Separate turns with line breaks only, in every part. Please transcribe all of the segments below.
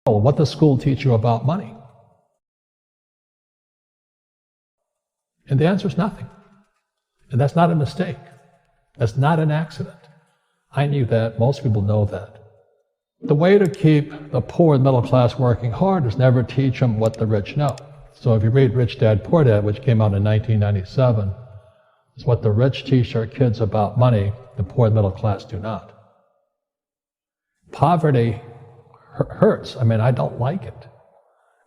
what does school teach you about money? And the answer is nothing. And that's not a mistake. That's not an accident. I knew that. Most people know that. The way to keep the poor and middle class working hard is never teach them what the rich know. So if you read Rich Dad, Poor Dad, which came out in 1997, it's what the rich teach their kids about money, the poor and middle class do not. Poverty hurts. I mean, I don't like it.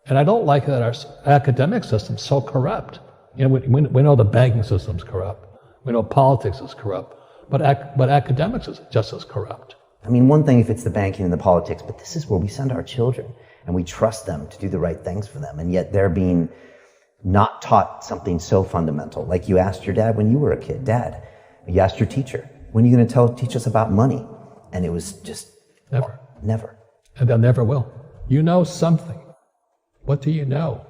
And I don't like that our academic system's so corrupt. You know, we know the banking system's corrupt. We know politics is corrupt. But academics is just as corrupt.
I mean, one thing if it's the banking and the politics, but this is where we send our children and we trust them to do the right things for them. And yet they're being not taught something so fundamental. Like you asked your dad when you were a kid, Dad, you asked your teacher, when are you going to teach us about money? And it was just...
Never.
Well, never.
And they'll never will. You know something. What do you know?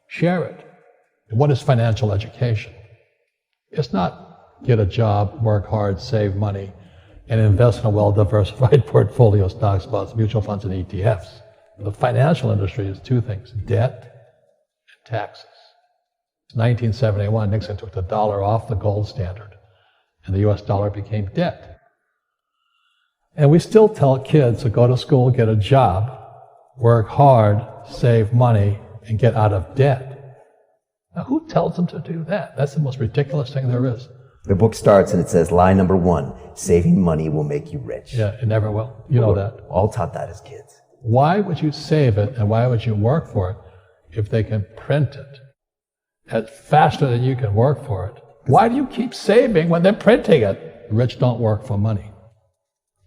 Share it. What is financial education? It's not get a job, work hard, save money, and invest in a well-diversified portfolio of stocks, bonds, mutual funds, and ETFs. The financial industry is two things, debt and taxes. In 1971, Nixon took the dollar off the gold standard, and the US dollar became debt. And we still tell kids to go to school, get a job, work hard, save money, and get out of debt. Now, who tells them to do that? That's the most ridiculous thing there is.
The book starts and it says, lie number 1, saving money will make you rich.
Yeah, it never will. You know that.
All taught that as kids.
Why would you save it and why would you work for it if they can print it faster than you can work for it? Why do you keep saving when they're printing it? The rich don't work for money.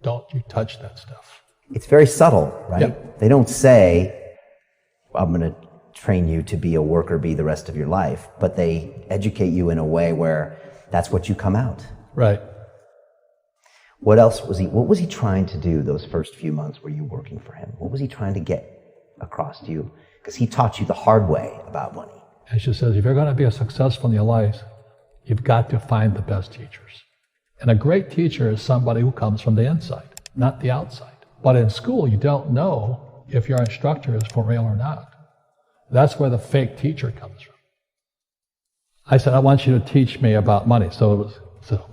Don't you touch that stuff.
It's very subtle, right?
Yep.
They don't say, I'm going to train you to be a worker bee the rest of your life, but they educate you in a way where that's what you come out.
Right.
What was he trying to do those first few months were you working for him? What was he trying to get across to you? Because he taught you the hard way about money.
And she says, if you're going to be successful in your life, you've got to find the best teachers. And a great teacher is somebody who comes from the inside, not the outside. But in school, you don't know if your instructor is for real or not. That's where the fake teacher comes from. I said, I want you to teach me about money. So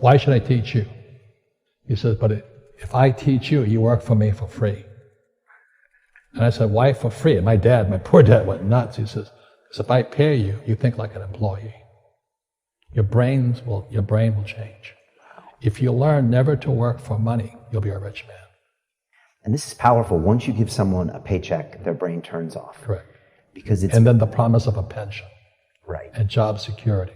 why should I teach you? He says, but if I teach you, you work for me for free. And I said, why for free? And my poor dad went nuts. He says, because if I pay you, you think like an employee. Your brain will change. If you learn never to work for money, you'll be a rich man.
And this is powerful. Once you give someone a paycheck, their brain turns off.
Correct.
Because
and then the promise of a pension.
Right.
And job security.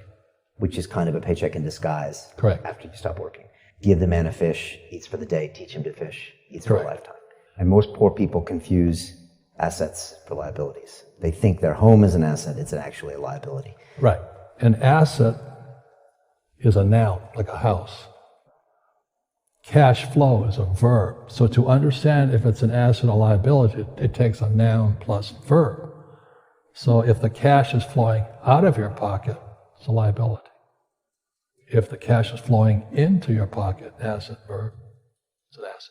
Which is kind of a paycheck in disguise.
Correct.
After you stop working. Give the man a fish, eats for the day, teach him to fish, eats
Correct.
for a lifetime. And most poor people confuse assets for liabilities. They think their home is an asset, it's actually a liability.
Right. An asset is a noun, like a house. Cash flow is a verb. So to understand if it's an asset or liability, it takes a noun plus verb. So if the cash is flowing out of your pocket, it's a liability. If the cash is flowing into your pocket, asset, verb, it's an asset.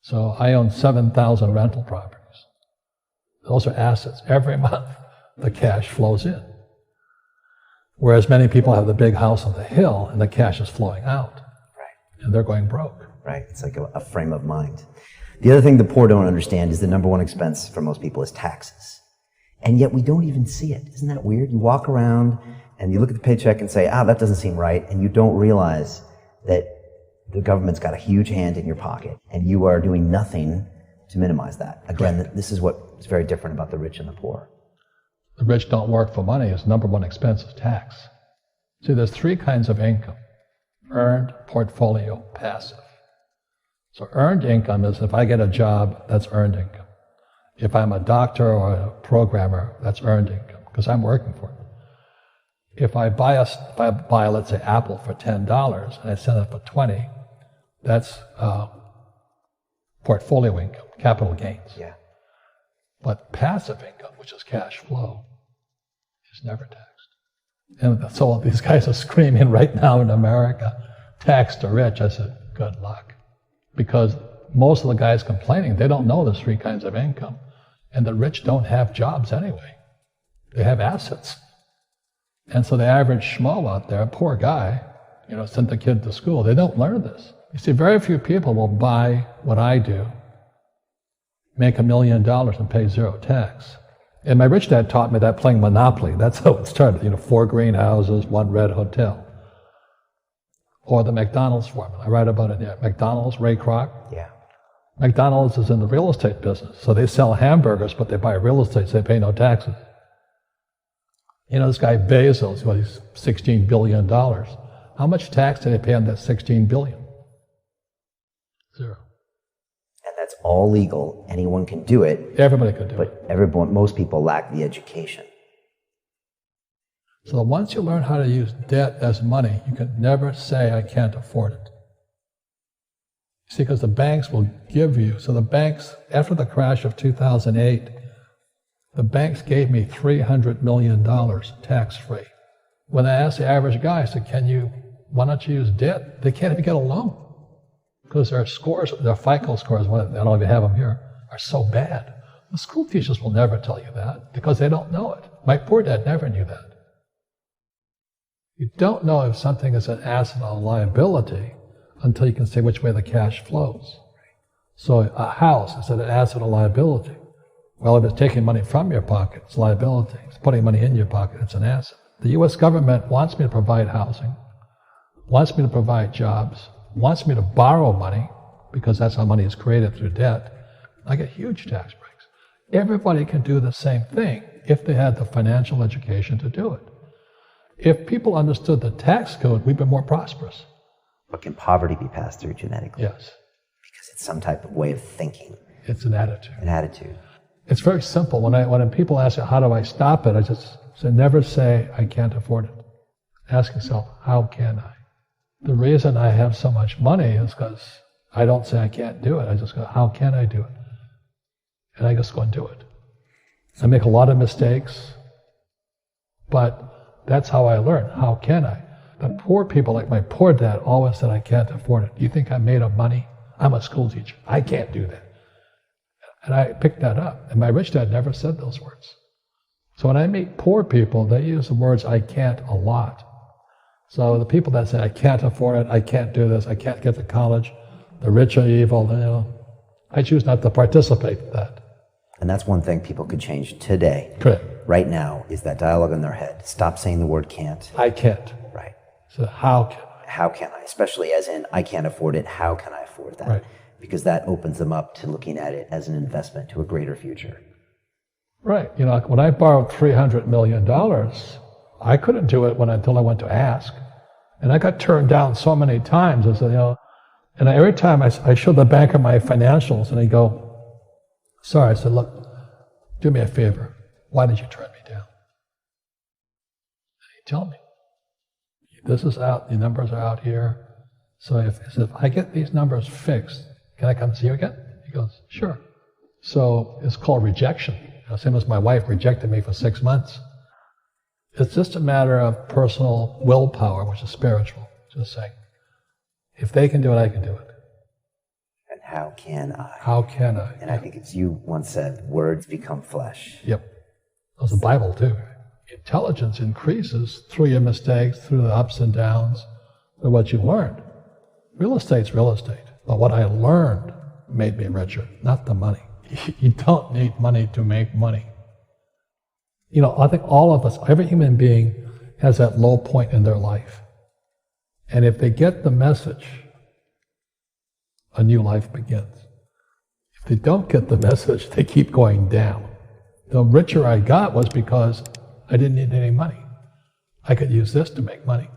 So I own 7,000 rental properties. Those are assets. Every month, the cash flows in. Whereas many people have the big house on the hill and the cash is flowing out. Right. And they're going broke.
Right. It's like a frame of mind. The other thing the poor don't understand is the number one expense for most people is taxes. And yet we don't even see it. Isn't that weird? You walk around and you look at the paycheck and say, that doesn't seem right. And you don't realize that the government's got a huge hand in your pocket and you are doing nothing to minimize that. Again, this is what is very different about the rich and the poor.
The rich don't work for money. Its number one expense is tax. See, there's 3 kinds of income: earned, portfolio, passive. So earned income is if I get a job, that's earned income. If I'm a doctor or a programmer, that's earned income because I'm working for it. If I buy, let's say, Apple for $10 and I sell it for $20, that's portfolio income, capital gains.
Yeah.
But passive income, which is cash flow, is never taxed. And so these guys are screaming right now in America, tax the rich. I said, good luck. Because most of the guys complaining, they don't know there's 3 kinds of income. And the rich don't have jobs anyway. They have assets. And so the average schmo out there, poor guy, sent the kid to school. They don't learn this. You see, very few people will buy what I do, make $1 million and pay zero tax. And my rich dad taught me that playing Monopoly. That's how it started. 4 greenhouses, 1 red hotel. Or the McDonald's formula. I write about it here. McDonald's, Ray Kroc.
Yeah.
McDonald's is in the real estate business. So they sell hamburgers, but they buy real estate, so they pay no taxes. This guy Bezos, he's $16 billion. How much tax did they pay on that $16 billion? Zero.
And that's all legal. Anyone can do it.
Everybody can do it.
But most people lack the education.
So once you learn how to use debt as money, you can never say, I can't afford it. See, because the banks will give you, so the banks, after the crash of 2008, the banks gave me $300 million tax-free. When I asked the average guy, I said, why don't you use debt? They can't even get a loan. Because their scores, their FICO scores, I don't even have them here, are so bad. The school teachers will never tell you that because they don't know it. My poor dad never knew that. You don't know if something is an asset or a liability until you can say which way the cash flows. So a house, is it an asset or liability? Well, if it's taking money from your pocket, it's liability. If it's putting money in your pocket, it's an asset. The U.S. government wants me to provide housing, wants me to provide jobs, wants me to borrow money, because that's how money is created through debt. I get huge tax breaks. Everybody can do the same thing if they had the financial education to do it. If people understood the tax code, we'd be more prosperous.
But can poverty be passed through genetically?
Yes.
Because it's some type of way of thinking.
It's an attitude.
An attitude.
It's very simple. When people ask you, how do I stop it? I just say, never say, I can't afford it. Ask yourself, how can I? The reason I have so much money is because I don't say I can't do it. I just go, how can I do it? And I just go and do it. I make a lot of mistakes, but that's how I learn. How can I? The poor people, like my poor dad, always said, I can't afford it. Do you think I'm made of money? I'm a school teacher. I can't do that. And I picked that up. And my rich dad never said those words. So when I meet poor people, they use the words I can't a lot. So the people that say, I can't afford it, I can't do this, I can't get to college, the rich are evil, I choose not to participate in that.
And that's one thing people could change today.
Correct.
Right now is that dialogue in their head. Stop saying the word can't.
I can't.
Right.
So how can I?
How can I? Especially as in, I can't afford it, how can I afford that?
Right.
Because that opens them up to looking at it as an investment to a greater future.
Right. When I borrowed $300 million, I couldn't do it until I went to ask. And I got turned down so many times. I said, and every time I showed the banker my financials, and he'd go, sorry. I said, look, do me a favor. Why did you turn me down? And he'd tell me, this is out, the numbers are out here. So if I get these numbers fixed, can I come see you again? He goes, sure. So it's called rejection. Same as my wife rejected me for 6 months. It's just a matter of personal willpower, which is spiritual. Just saying, if they can do it, I can do it.
And how can I?
How can I?
And I think it's you once said, words become flesh.
Yep. That's the Bible too. Intelligence increases through your mistakes, through the ups and downs, through what you learned. Real estate's real estate. But what I learned made me richer, not the money. You don't need money to make money. I think all of us, every human being has that low point in their life. And if they get the message, a new life begins. If they don't get the message, they keep going down. The richer I got was because I didn't need any money. I could use this to make money.